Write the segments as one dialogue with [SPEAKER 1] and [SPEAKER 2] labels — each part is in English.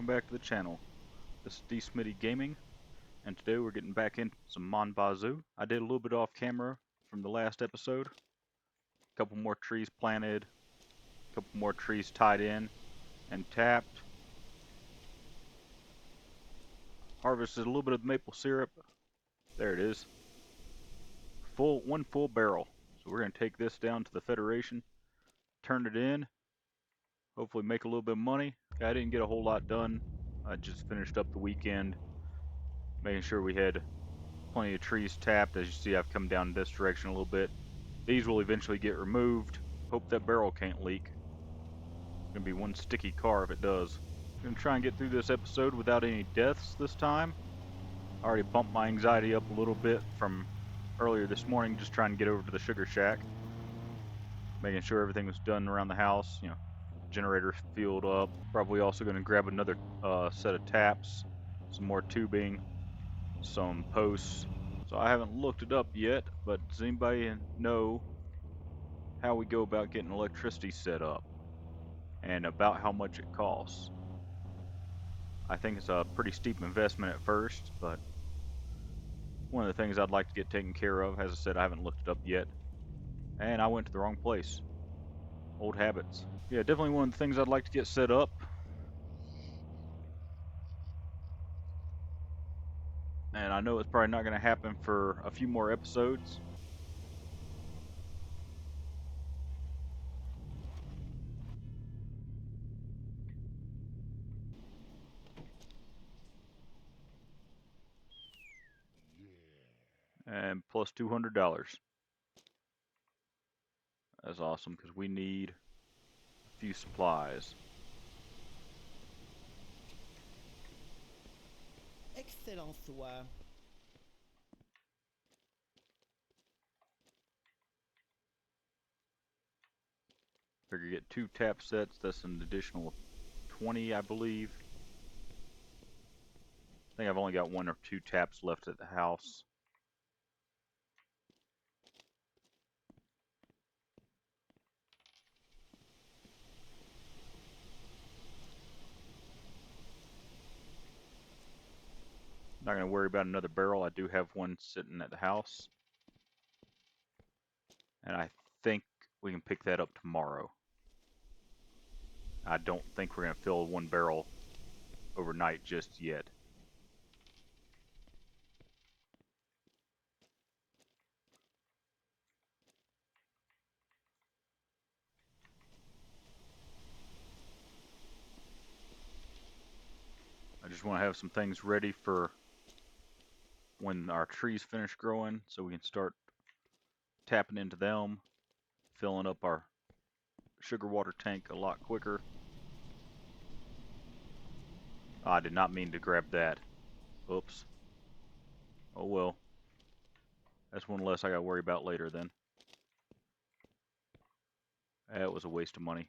[SPEAKER 1] back to the channel. This is D Smitty Gaming, and today we're getting back into some Mon Bazou. I did a little bit off camera from the last episode. A couple more trees planted, a couple more trees tied in and tapped. Harvested a little bit of maple syrup. There it is. One full barrel. So we're going to take this down to the Federation, turn it in, hopefully make a little bit of money. I didn't get a whole lot done. I just finished up the weekend, making sure we had plenty of trees tapped. As you see, I've come down this direction a little bit. These will eventually get removed. Hope that barrel can't leak. It's gonna be one sticky car if it does. I'm gonna try and get through this episode without any deaths this time. I already bumped my anxiety up a little bit from earlier this morning, just trying to get over to the sugar shack, making sure everything was done around the house. Generator fueled up. Probably also going to grab another set of taps, some more tubing, some posts. So I haven't looked it up yet, but does anybody know how we go about getting electricity set up and about how much it costs? I think it's a pretty steep investment at first, but one of the things I'd like to get taken care of. As I said, I haven't looked it up yet, and I went to the wrong place. Old habits. Yeah, definitely one of the things I'd like to get set up. And I know it's probably not going to happen for a few more episodes. And plus $200. That's awesome because we need a few supplies.
[SPEAKER 2] Excellent soir.
[SPEAKER 1] Figure get 2 tap sets. That's an additional 20, I believe. I think I've only got 1 or 2 taps left at the house. Not going to worry about another barrel. I do have one sitting at the house. And I think we can pick that up tomorrow. I don't think we're going to fill 1 barrel overnight just yet. I just want to have some things ready for when our trees finish growing so we can start tapping into them, filling up our sugar water tank a lot quicker. I did not mean to grab that. Oops. Oh well. That's one less I gotta worry about later then. That was a waste of money.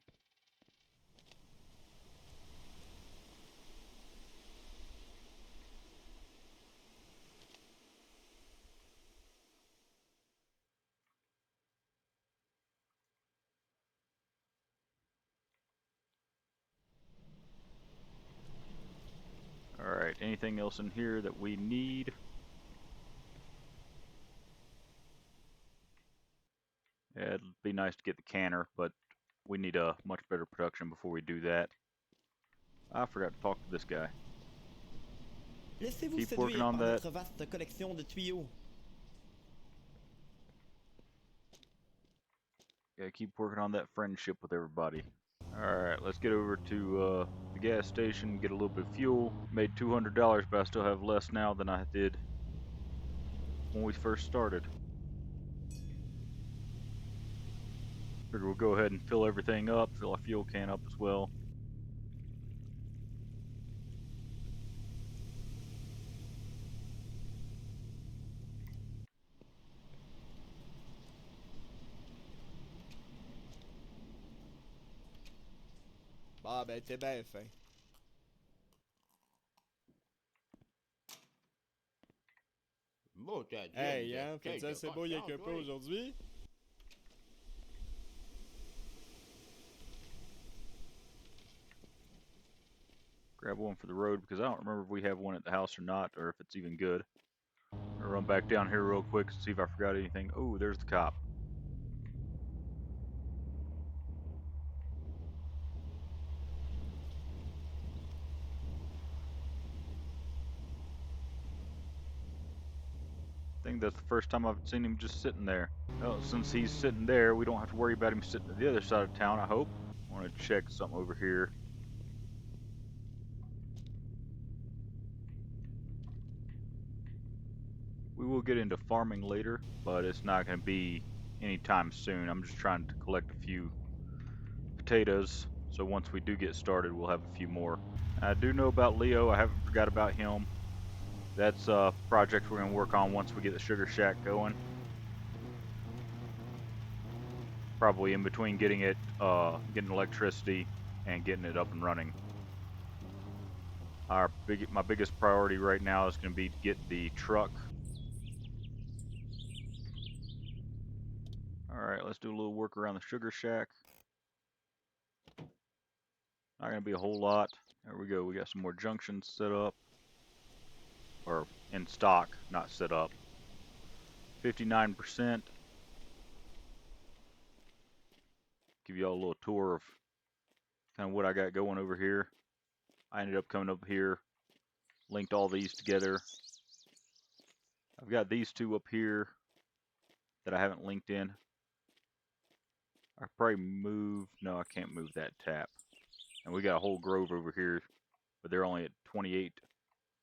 [SPEAKER 1] Alright, anything else in here that we need? Yeah, it'd be nice to get the canner, but we need a much better production before we do that. I forgot to talk to this guy.
[SPEAKER 2] Laissez-vous
[SPEAKER 1] Keep working
[SPEAKER 2] séduire
[SPEAKER 1] on
[SPEAKER 2] par
[SPEAKER 1] that.
[SPEAKER 2] notre vaste collection de tuyaux.
[SPEAKER 1] Gotta keep working on that friendship with everybody. Alright, let's get over to the gas station, get a little bit of fuel. Made $200, but I still have less now than I did when we first started. Figure we'll go ahead and fill everything up, fill our fuel can up as well.
[SPEAKER 2] Ah ben t'es bien fin.
[SPEAKER 3] Bon, t'as dit,
[SPEAKER 2] Hey, hein, faites ça, c'est beau, y'a qu'un peu aujourd'hui.
[SPEAKER 1] Grab one for the road because I don't remember if we have one at the house or not, or if it's even good. I'm gonna run back down here real quick and see if I forgot anything. Oh, there's the cop. I think that's the first time I've seen him just sitting there. Well, since he's sitting there, we don't have to worry about him sitting at the other side of town, I hope. I want to check something over here. We will get into farming later, but it's not going to be anytime soon. I'm just trying to collect a few potatoes, so once we do get started, we'll have a few more. I do know about Leo. I haven't forgot about him. That's a project we're going to work on once we get the sugar shack going. Probably in between getting it, getting electricity and getting it up and running. My biggest priority right now is going to be to get the truck. Alright, let's do a little work around the sugar shack. Not going to be a whole lot. There we go, we got some more junctions set up. Or in stock, not set up. 59%. Give you all a little tour of kind of what I got going over here. I ended up coming up here, linked all these together. I've got these two up here that I haven't linked in. I probably move, no, I can't move that tap. And we got a whole grove over here, but they're only at 28.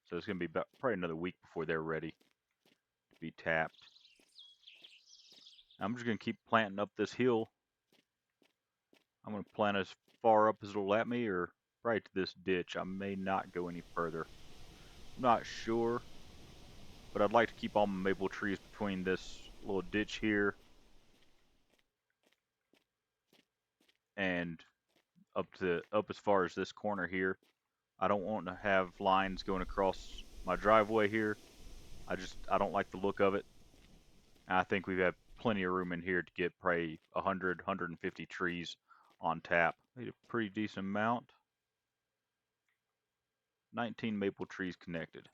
[SPEAKER 1] So it's going to be about probably another week before they're ready to be tapped. I'm just going to keep planting up this hill. I'm going to plant as far up as it'll let me, or right to this ditch. I may not go any further. I'm not sure, but I'd like to keep all my maple trees between this little ditch here and up as far as this corner here. I don't want to have lines going across my driveway here. I don't like the look of it. And I think we've got plenty of room in here to get probably 100, 150 trees on tap. Made a pretty decent amount. 19 maple trees connected.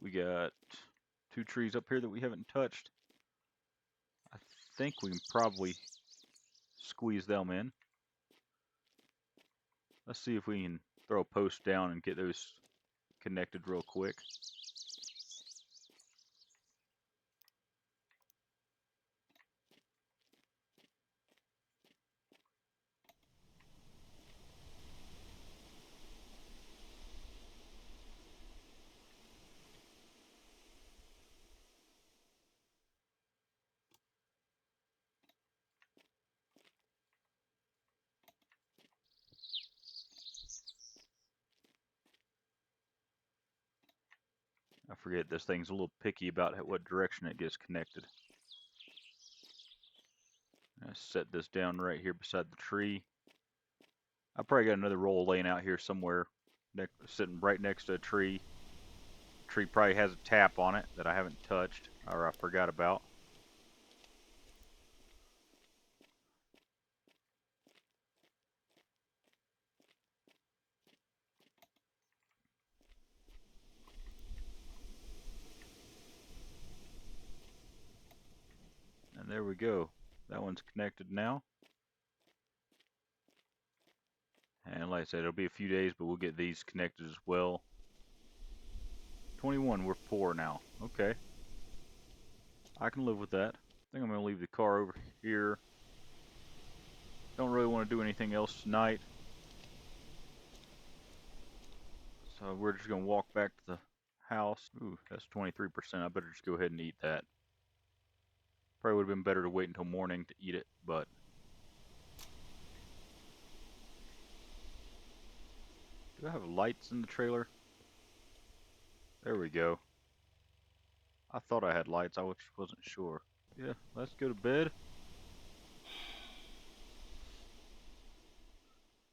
[SPEAKER 1] We got 2 trees up here that we haven't touched. I think we can probably squeeze them in. Let's see if we can throw a post down and get those connected real quick. I forget, this thing's a little picky about what direction it gets connected. I set this down right here beside the tree. I probably got another roll laying out here somewhere, sitting right next to a tree. The tree probably has a tap on it that I haven't touched, or I forgot about. And there we go. That one's connected now. And like I said, it'll be a few days, but we'll get these connected as well. 21, we're poor now. Okay. I can live with that. I think I'm going to leave the car over here. Don't really want to do anything else tonight. So we're just going to walk back to the house. Ooh, that's 23%. I better just go ahead and eat that. Probably would have been better to wait until morning to eat it, but... Do I have lights in the trailer? There we go. I thought I had lights, I just wasn't sure. Yeah, let's go to bed.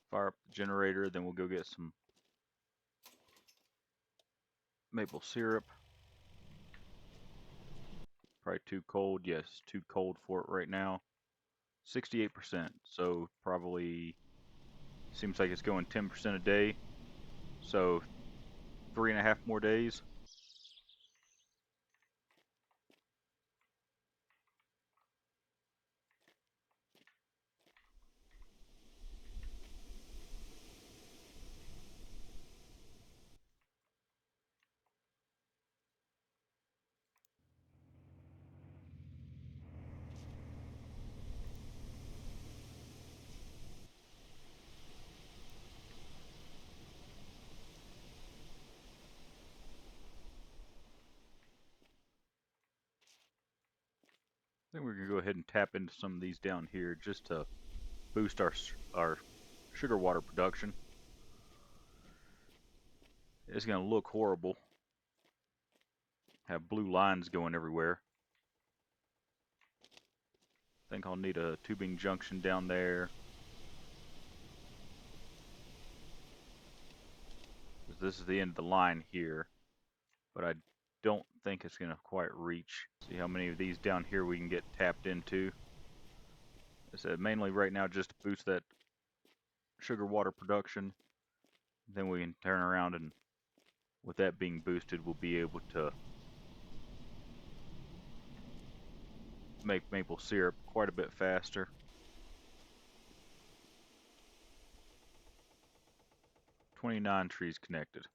[SPEAKER 1] Fire up the generator, then we'll go get some maple syrup. Probably too cold. Yes, too cold for it right now. 68%. So probably seems like it's going 10% a day. So 3.5 more days. I think we're gonna go ahead and tap into some of these down here just to boost our sugar water production. It's gonna look horrible. Have blue lines going everywhere. I think I'll need a tubing junction down there. This is the end of the line here, but I don't think it's gonna quite reach. See how many of these down here we can get tapped into. I said mainly right now just to boost that sugar water production. Then we can turn around and with that being boosted, we'll be able to make maple syrup quite a bit faster. "29 trees connected."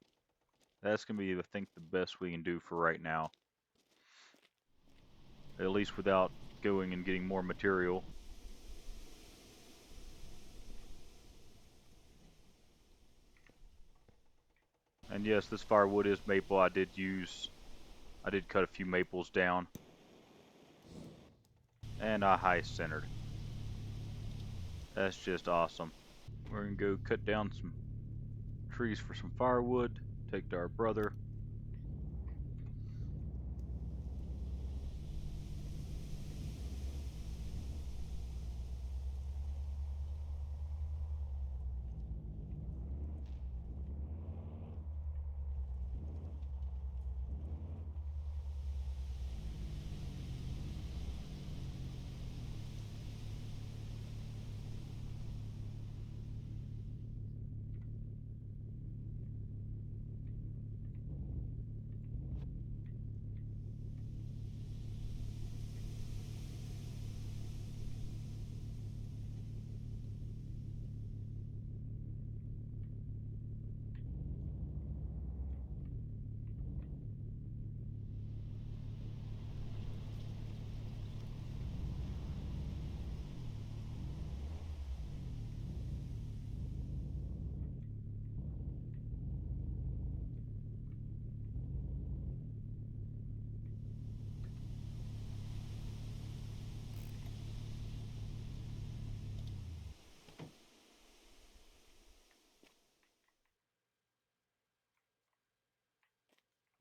[SPEAKER 1] That's gonna be, I think, the best we can do for right now. At least without going and getting more material. And yes, this firewood is maple. I did cut a few maples down. And I high centered. That's just awesome. We're gonna go cut down some trees for some firewood, take to our brother.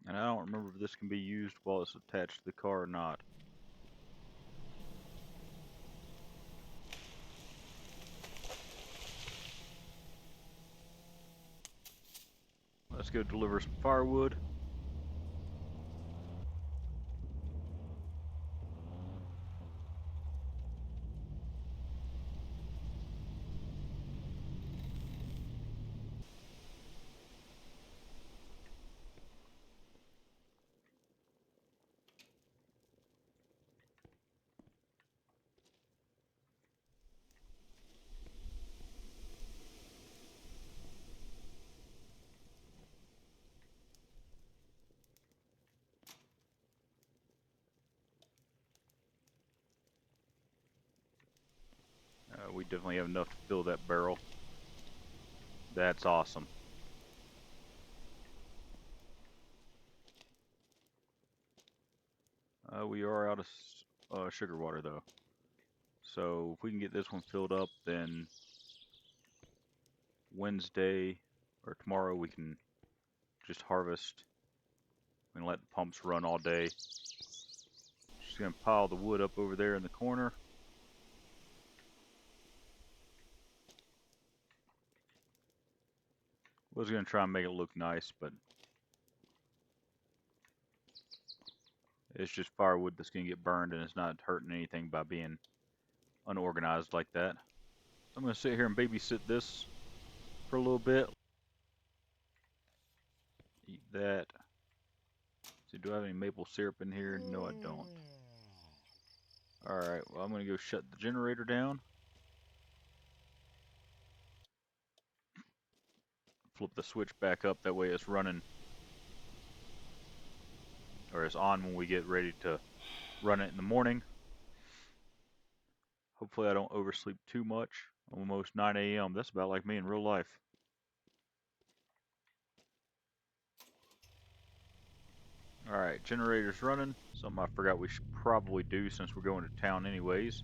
[SPEAKER 1] And I don't remember if this can be used while it's attached to the car or not. Let's go deliver some firewood. We definitely have enough to fill that barrel. That's awesome. We are out of sugar water though. So if we can get this one filled up, then Wednesday or tomorrow we can just harvest. We can let the pumps run all day. Just gonna pile the wood up over there in the corner. Was gonna try and make it look nice, but it's just firewood that's gonna get burned, and it's not hurting anything by being unorganized like that. I'm going to sit here and babysit this for a little bit. Eat that. See, do I have any maple syrup in here? No, I don't. Alright, well, I'm going to go shut the generator down. Flip the switch back up, that way it's running, or it's on when we get ready to run it in the morning. Hopefully I don't oversleep too much. Almost 9 a.m. That's about like me in real life. Alright, generator's running. Something I forgot we should probably do since we're going to town anyways.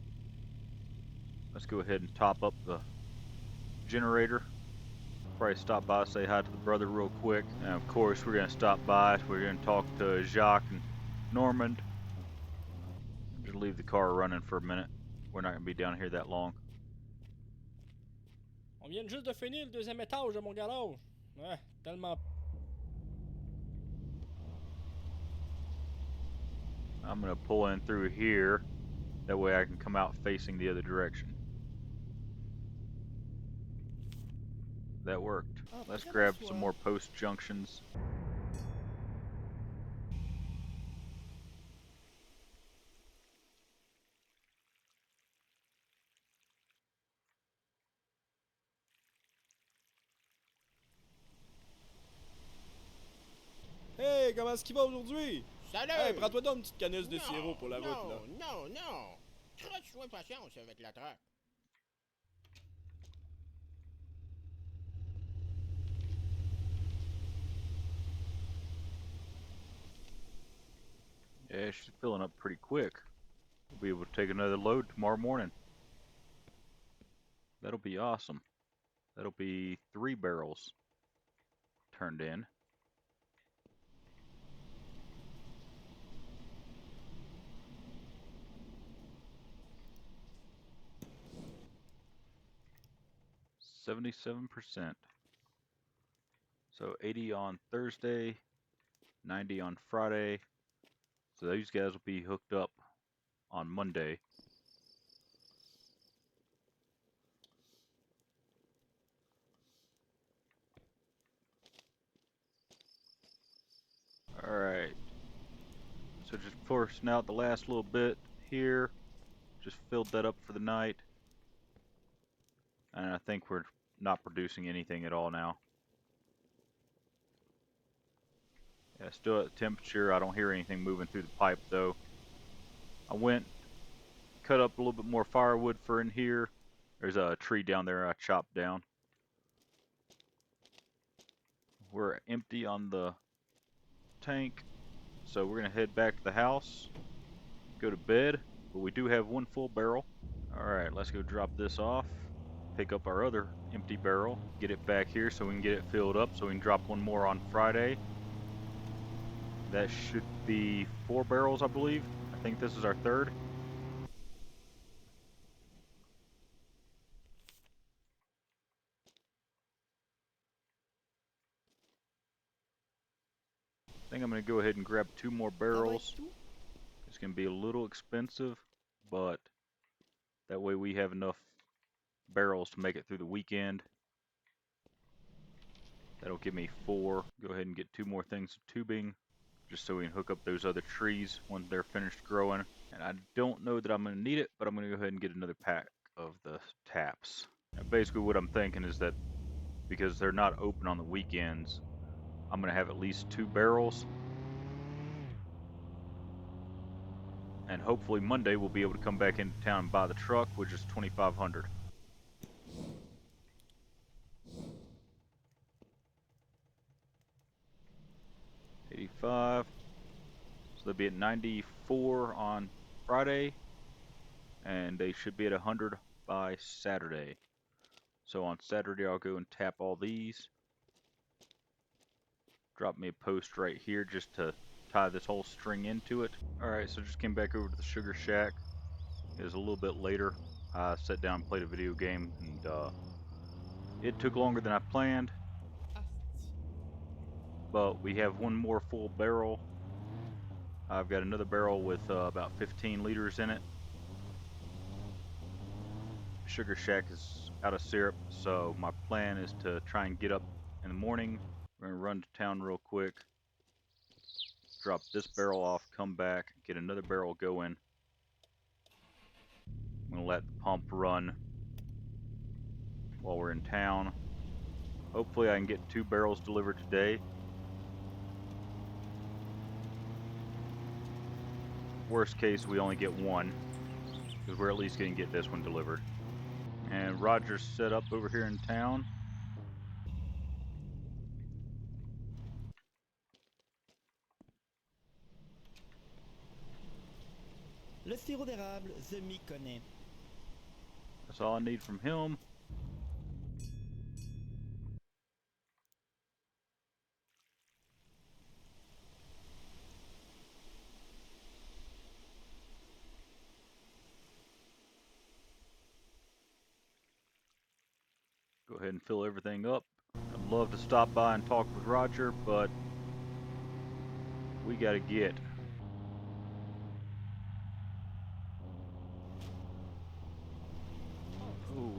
[SPEAKER 1] Let's go ahead and top up the generator. Probably stop by, say hi to the brother real quick. And of course we're going to stop by. We're going to talk to Jacques and Normand. Just leave the car running for a minute. We're not going to be down here that long.
[SPEAKER 2] On vient juste de finir le deuxième étage de mon garage. Ouais, tellement.
[SPEAKER 1] I'm going to pull in through here. That way I can come out facing the other direction. That worked. Let's grab some more post junctions.
[SPEAKER 2] Hey, comment est-ce qu'il va aujourd'hui?
[SPEAKER 3] Salut!
[SPEAKER 2] Hey, prends-toi donc une petite canisse de sirop pour la route, là.
[SPEAKER 3] Non. Trop de soin patience avec la traque.
[SPEAKER 1] Yeah, she's filling up pretty quick. We'll be able to take another load tomorrow morning. That'll be awesome. That'll be 3 barrels turned in. %. So 80 on Thursday, 90 on Friday. So these guys will be hooked up on Monday. Alright. So just forcing out the last little bit here. Just filled that up for the night. And I think we're not producing anything at all now. Yeah, still at the temperature. I don't hear anything moving through the pipe though. I went, cut up a little bit more firewood for in here. There's a tree down there I chopped down. We're empty on the tank, so we're gonna head back to the house, go to bed, but we do have 1 full barrel. Alright, let's go drop this off, pick up our other empty barrel, get it back here so we can get it filled up so we can drop 1 more on Friday. That should be 4 barrels, I believe. I think this is our 3rd. I think I'm going to go ahead and grab 2 more barrels. It's going to be a little expensive, but that way we have enough barrels to make it through the weekend. That'll give me 4. Go ahead and get 2 more things of tubing, just so we can hook up those other trees when they're finished growing. And I don't know that I'm going to need it, but I'm going to go ahead and get another pack of the taps. Now basically what I'm thinking is that because they're not open on the weekends, I'm going to have at least 2 barrels. And hopefully Monday we'll be able to come back into town and buy the truck, which is $2,500. $85. So they'll be at 94 on Friday, and they should be at 100 by Saturday. So on Saturday I'll go and tap all these. Drop me a post right here just to tie this whole string into it. Alright, so just came back over to the Sugar Shack. It was a little bit later. I sat down and played a video game, and it took longer than I planned. But we have 1 more full barrel. I've got another barrel with about 15 liters in it. Sugar Shack is out of syrup, so my plan is to try and get up in the morning. We're gonna run to town real quick, drop this barrel off, come back, get another barrel going. I'm gonna let the pump run while we're in town. Hopefully I can get 2 barrels delivered today. Worst case, we only get 1, because we're at least gonna get this one delivered. And Roger's set up over here in town.
[SPEAKER 4] Le sirop d'érable, je m'y connais.
[SPEAKER 1] That's all I need from him. Go ahead and fill everything up. I'd love to stop by and talk with Roger, but we gotta get. Ooh.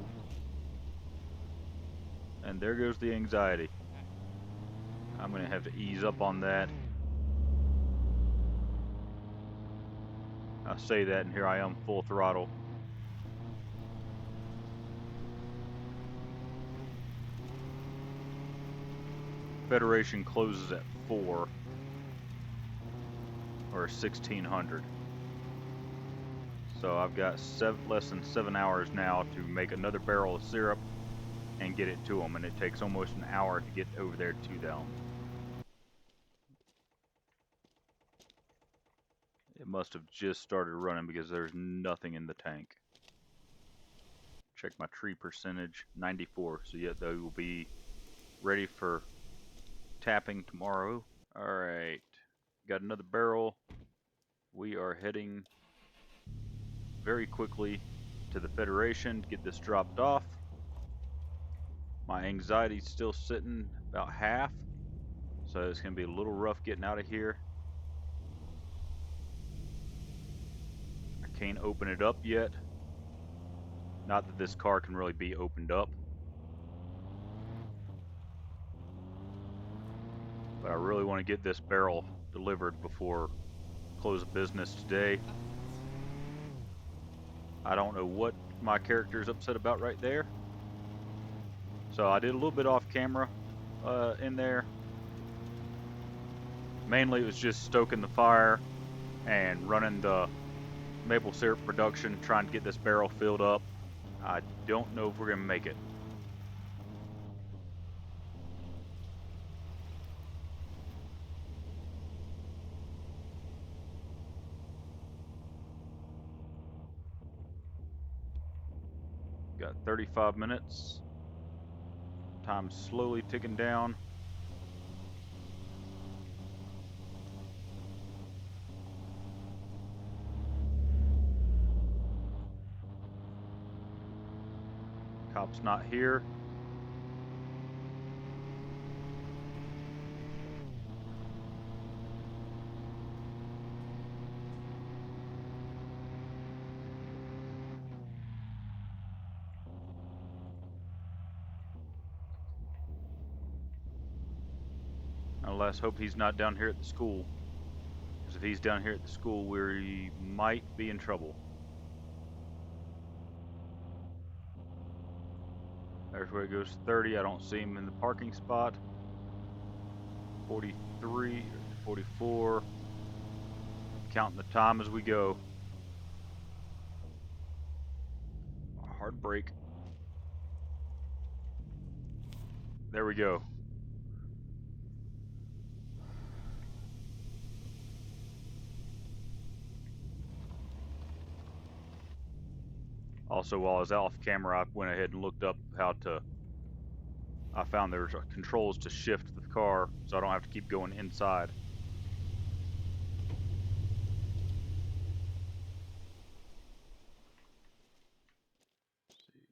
[SPEAKER 1] And there goes the anxiety. I'm gonna have to ease up on that. I say that, and here I am, full throttle. Federation closes at 4 or 1600. So I've got less than 7 hours now to make another barrel of syrup and get it to them, and it takes almost an hour to get over there to them. It must have just started running because there's nothing in the tank. Check my tree percentage, 94. So yeah, they will be ready for tapping tomorrow. All right, got another barrel. We are heading very quickly to the Federation to get this dropped off. My anxiety's still sitting about half, so it's gonna be a little rough getting out of here. I can't open it up yet. Not that this car can really be opened up, but I really want to get this barrel delivered before close of business today. I don't know what my character is upset about right there. So I did a little bit off camera in there. Mainly it was just stoking the fire and running the maple syrup production, trying to get this barrel filled up. I don't know if we're gonna make it. Got 35 minutes. Time's slowly ticking down. Cop's not here. Now let's hope he's not down here at the school. Because if he's down here at the school, we might be in trouble. There's where it goes 30. I don't see him in the parking spot. 43, 44. Counting the time as we go. Hard brake. There we go. Also, while I was off camera, I went ahead and looked up how to. I found there's controls to shift the car, so I don't have to keep going inside. Let's see.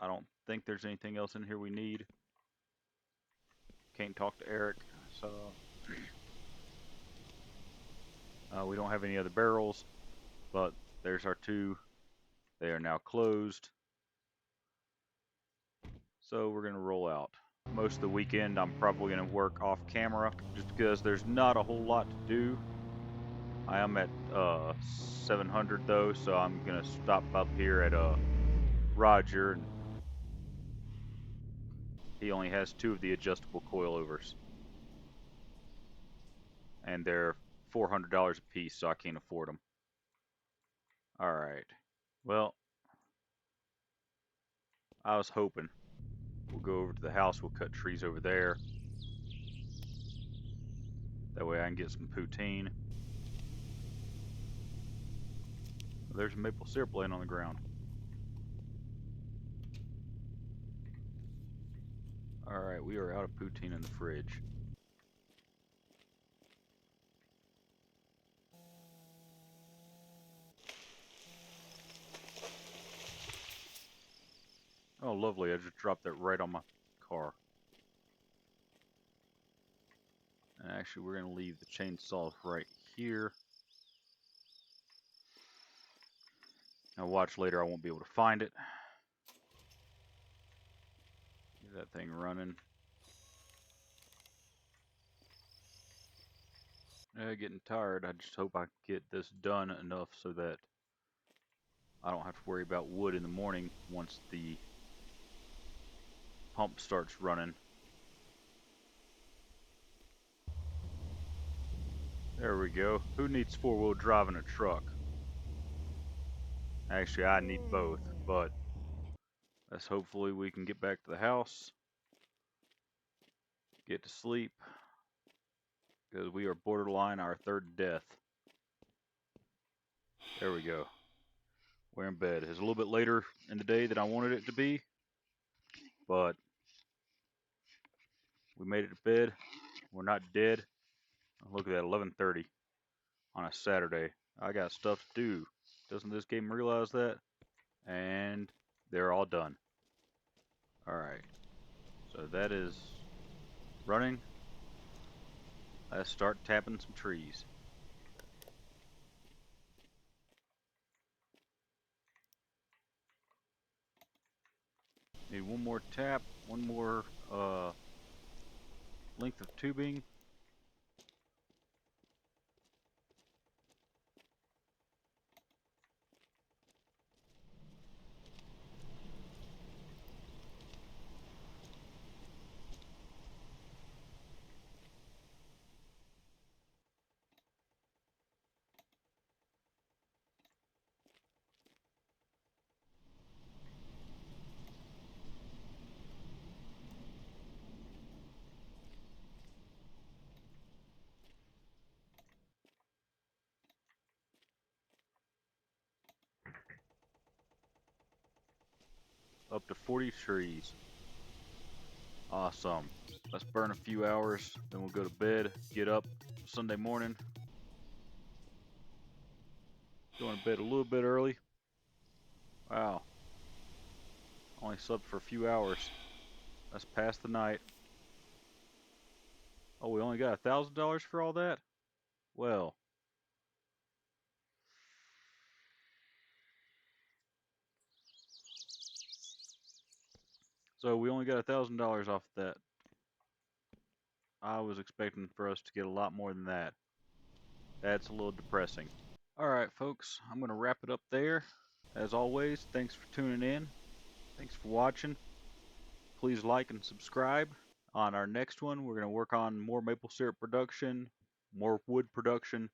[SPEAKER 1] I don't think there's anything else in here we need. Can't talk to Eric, so we don't have any other barrels, but there's our 2 They are now closed. So we're going to roll out. Most of the weekend I'm probably going to work off camera just because there's not a whole lot to do. I am at 700 though, so I'm going to stop up here at Roger. And he only has 2 of the adjustable coilovers. And they're $400 a piece, so I can't afford them. Alright. Well, I was hoping. We'll go over to the house, we'll cut trees over there. That way I can get some poutine. There's maple syrup laying on the ground. Alright, we are out of poutine in the fridge. Oh, lovely. I just dropped that right on my car. And actually, we're going to leave the chainsaw right here. Now watch later, I won't be able to find it. Get that thing running. Getting tired. I just hope I get this done enough so that I don't have to worry about wood in the morning once the pump starts running. There we go. Who needs 4-wheel drive in a truck? Actually, I need both, but let's hopefully we can get back to the house, get to sleep, because we are borderline our 3rd death. There we go. We're in bed. It's a little bit later in the day than I wanted it to be, but we made it to bed. We're not dead. Look at that, 11:30 on a Saturday. I got stuff to do. Doesn't this game realize that? And they're all done. Alright, so that is running. Let's start tapping some trees. Need one more tap, one more length of tubing. Up to 40 trees. Awesome. Let's burn a few hours, then we'll go to bed, get up Sunday morning. Going to bed a little bit early. Wow. Only slept for a few hours. Let's pass the night. Oh, we only got $1,000 for all that? Well. So we only got $1,000 off that. I was expecting for us to get a lot more than that. That's a little depressing. Alright folks, I'm going to wrap it up there. As always, thanks for tuning in. Thanks for watching. Please like and subscribe. On our next one, we're going to work on more maple syrup production, more wood production,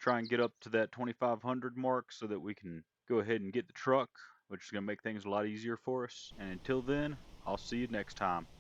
[SPEAKER 1] try and get up to that 2,500 mark so that we can go ahead and get the truck, which is going to make things a lot easier for us. And until then, I'll see you next time.